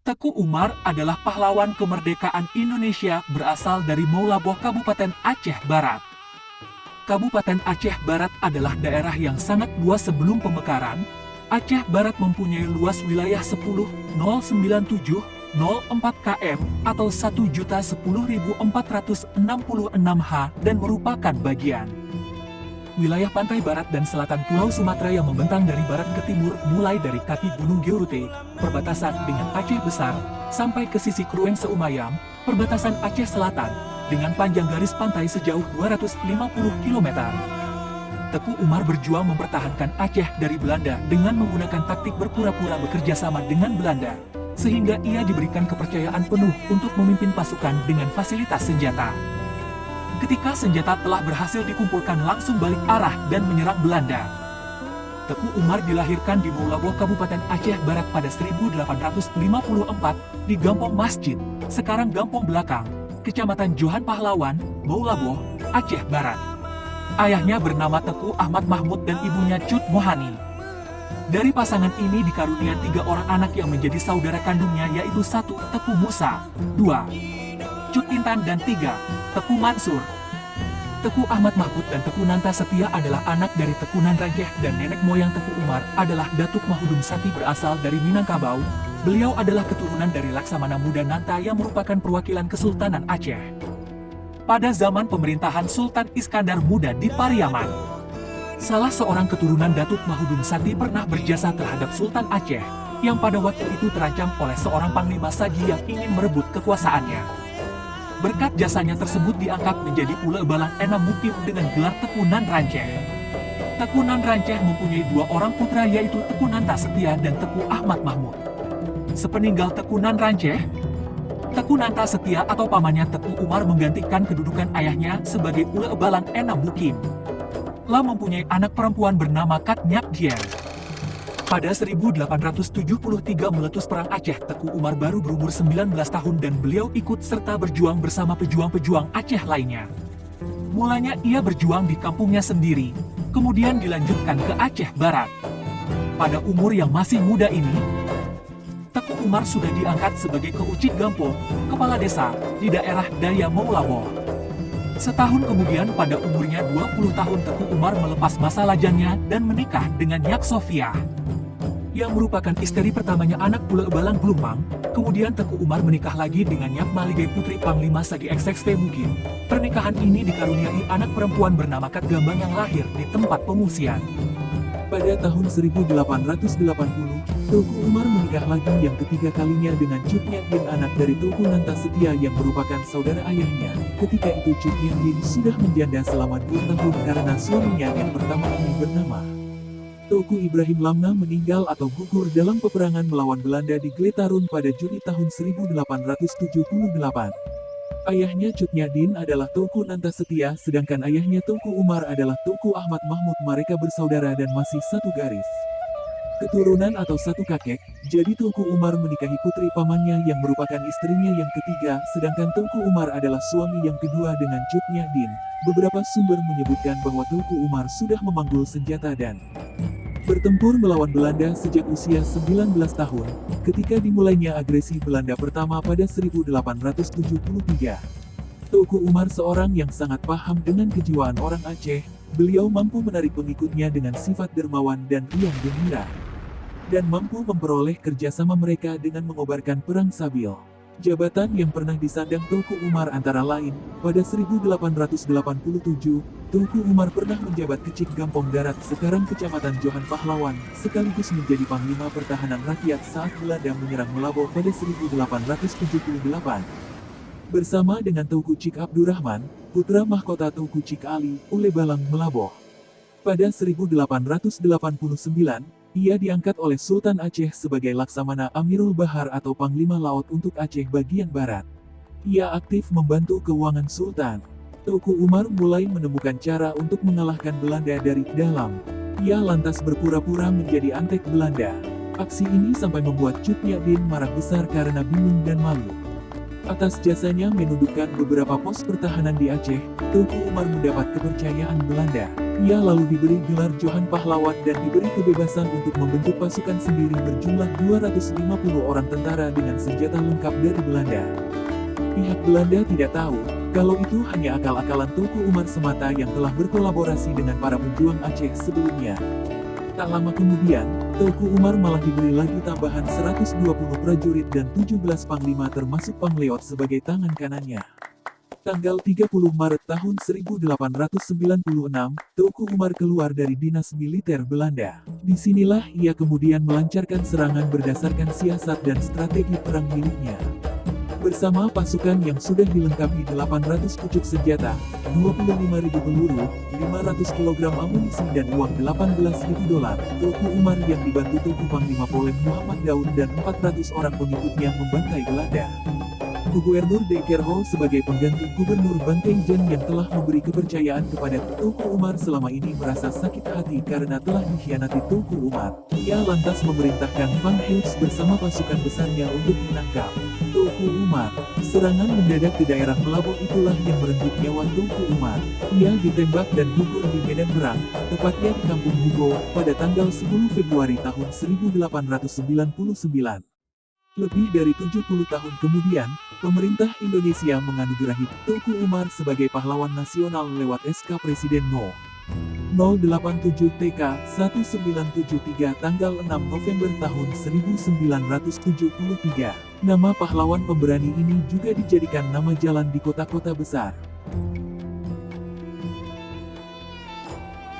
Teku Umar adalah pahlawan kemerdekaan Indonesia berasal dari Moulaboh, Kabupaten Aceh Barat. Kabupaten Aceh Barat adalah daerah yang sangat luas sebelum pemekaran. Aceh Barat mempunyai luas wilayah 10,097,04 km atau 1.010.466 ha dan merupakan bagian wilayah pantai barat dan selatan Pulau Sumatera yang membentang dari barat ke timur mulai dari kaki Gunung Geurute, perbatasan dengan Aceh Besar, sampai ke sisi Krueng Seumayam, perbatasan Aceh Selatan, dengan panjang garis pantai sejauh 250 km. Teku Umar berjuang mempertahankan Aceh dari Belanda dengan menggunakan taktik berpura-pura bekerja sama dengan Belanda, sehingga ia diberikan kepercayaan penuh untuk memimpin pasukan dengan fasilitas senjata. Ketika senjata telah berhasil dikumpulkan, langsung balik arah dan menyerang Belanda. Teku Umar dilahirkan di Moulaboh, Kabupaten Aceh Barat pada 1854 di Gampong Masjid, sekarang Gampong Belakang, Kecamatan Johan Pahlawan, Moulaboh, Aceh Barat. Ayahnya bernama Teku Ahmad Mahmud dan ibunya Cut Mohani. Dari pasangan ini dikarunia 3 orang anak yang menjadi saudara kandungnya, yaitu 1. Teku Musa, 2. Cut Intan, dan 3. Teku Mansur. Teku Ahmad Mahmud dan Teku Nanta Setia adalah anak dari Teku Nan Ranjeh, dan nenek moyang Teku Umar adalah Datuk Mahudum Sati berasal dari Minangkabau. Beliau adalah keturunan dari Laksamana Muda Nanta yang merupakan perwakilan Kesultanan Aceh pada zaman pemerintahan Sultan Iskandar Muda di Pariaman. Salah seorang keturunan Datuk Mahudum Sati pernah berjasa terhadap Sultan Aceh, yang pada waktu itu terancam oleh seorang panglima Sagi yang ingin merebut kekuasaannya. Berkat jasanya tersebut diangkat menjadi Ule Balang Enam Mukim dengan gelar Teku Nan Ranjeh. Teku Nan Ranjeh mempunyai 2 orang putra, yaitu Teku Nanta Setia dan Teku Ahmad Mahmud. Sepeninggal Teku Nan Ranjeh, Teku Nanta Setia atau pamannya Teku Umar menggantikan kedudukan ayahnya sebagai Ule Balang Enam Mukim. Lah mempunyai anak perempuan bernama Kat Nyak Dien. Pada 1873 meletus Perang Aceh, Teku Umar baru berumur 19 tahun dan beliau ikut serta berjuang bersama pejuang-pejuang Aceh lainnya. Mulanya ia berjuang di kampungnya sendiri, kemudian dilanjutkan ke Aceh Barat. Pada umur yang masih muda ini, Teku Umar sudah diangkat sebagai Keucik Gampong, kepala desa, di daerah Daya Moulaboh. Setahun kemudian pada umurnya 20 tahun Teku Umar melepas masa lajangnya dan menikah dengan Nyak Sofia, yang merupakan istri pertamanya anak Ule Balang Blumang. Kemudian Teku Umar menikah lagi dengan Nyak Maligai putri Panglima Sagi XXT Mugin. Pernikahan ini dikaruniai anak perempuan bernama Kat Gambang yang lahir di tempat pengungsian. Pada tahun 1880, Teku Umar menikah lagi yang ketiga kalinya dengan Cut Nyak Dien, anak dari Teku Nanta Setia yang merupakan saudara ayahnya. Ketika itu Cut Nyak Dien sudah menjanda selama 2 tahun karena suaminya yang pertama ini bernama Teku Ibrahim Lamna meninggal atau gugur dalam peperangan melawan Belanda di Gletarun pada Juli tahun 1878. Ayahnya Cut Nyak Dien adalah Teku Nanta Setia, sedangkan ayahnya Teku Umar adalah Teku Ahmad Mahmud. Mereka bersaudara dan masih satu garis keturunan atau satu kakek. Jadi Teku Umar menikahi putri pamannya yang merupakan istrinya yang ketiga, sedangkan Teku Umar adalah suami yang kedua dengan Cut Nyak Dien. Beberapa sumber menyebutkan bahwa Teku Umar sudah memanggul senjata dan bertempur melawan Belanda sejak usia 19 tahun, ketika dimulainya agresi Belanda pertama pada 1873. Teku Umar seorang yang sangat paham dengan kejiwaan orang Aceh. Beliau mampu menarik pengikutnya dengan sifat dermawan dan riang gembira, dan mampu memperoleh kerjasama mereka dengan mengobarkan perang Sabil. Jabatan yang pernah disandang Teku Umar antara lain, pada 1887, Teku Umar pernah menjabat Kecik Gampong Darat sekarang Kecamatan Johan Pahlawan, sekaligus menjadi Panglima Pertahanan Rakyat saat Belanda menyerang Meulaboh pada 1878. Bersama dengan Teku Cik Abdurrahman, putra mahkota Teku Cik Ali, Ule Balang Meulaboh. Pada 1889, ia diangkat oleh Sultan Aceh sebagai Laksamana Amirul Bahar atau Panglima Laut untuk Aceh bagian barat. Ia aktif membantu keuangan Sultan. Teku Umar mulai menemukan cara untuk mengalahkan Belanda dari dalam. Ia lantas berpura-pura menjadi antek Belanda. Aksi ini sampai membuat Cut Nyak Dien marah besar karena bingung dan malu. Atas jasanya menundukkan beberapa pos pertahanan di Aceh, Teku Umar mendapat kepercayaan Belanda. Ia lalu diberi gelar Johan Pahlawan dan diberi kebebasan untuk membentuk pasukan sendiri berjumlah 250 orang tentara dengan senjata lengkap dari Belanda. Pihak Belanda tidak tahu kalau itu hanya akal-akalan Teuku Umar semata yang telah berkolaborasi dengan para pejuang Aceh sebelumnya. Tak lama kemudian, Teuku Umar malah diberi lagi tambahan 120 prajurit dan 17 panglima termasuk Pangleot sebagai tangan kanannya. Tanggal 30 Maret tahun 1896, Teuku Umar keluar dari dinas militer Belanda. Disinilah ia kemudian melancarkan serangan berdasarkan siasat dan strategi perang miliknya. Bersama pasukan yang sudah dilengkapi 800 pucuk senjata, 25.000 peluru, 500 kg amunisi dan uang $18.000, Teuku Umar yang dibantu Tugu Panglima Polem Muhammad Daud dan 400 orang pengikutnya membantai Belanda. Gubernur De Kerho sebagai pengganti Gubernur Banteng yang telah memberi kepercayaan kepada Teuku Umar selama ini merasa sakit hati karena telah dikhianati Teuku Umar. Ia lantas memerintahkan Van Heuts bersama pasukan besarnya untuk menangkap Teuku Umar. Serangan mendadak ke daerah Melabok itulah yang merenggut nyawa Teuku Umar. Ia ditembak dan gugur di medan perang, tepatnya di Kampung Bugo, pada tanggal 10 Februari tahun 1899. Lebih dari 70 tahun kemudian, pemerintah Indonesia menganugerahi Teuku Umar sebagai pahlawan nasional lewat SK Presiden No. 087 TK 1973 tanggal 6 November tahun 1973. Nama pahlawan pemberani ini juga dijadikan nama jalan di kota-kota besar.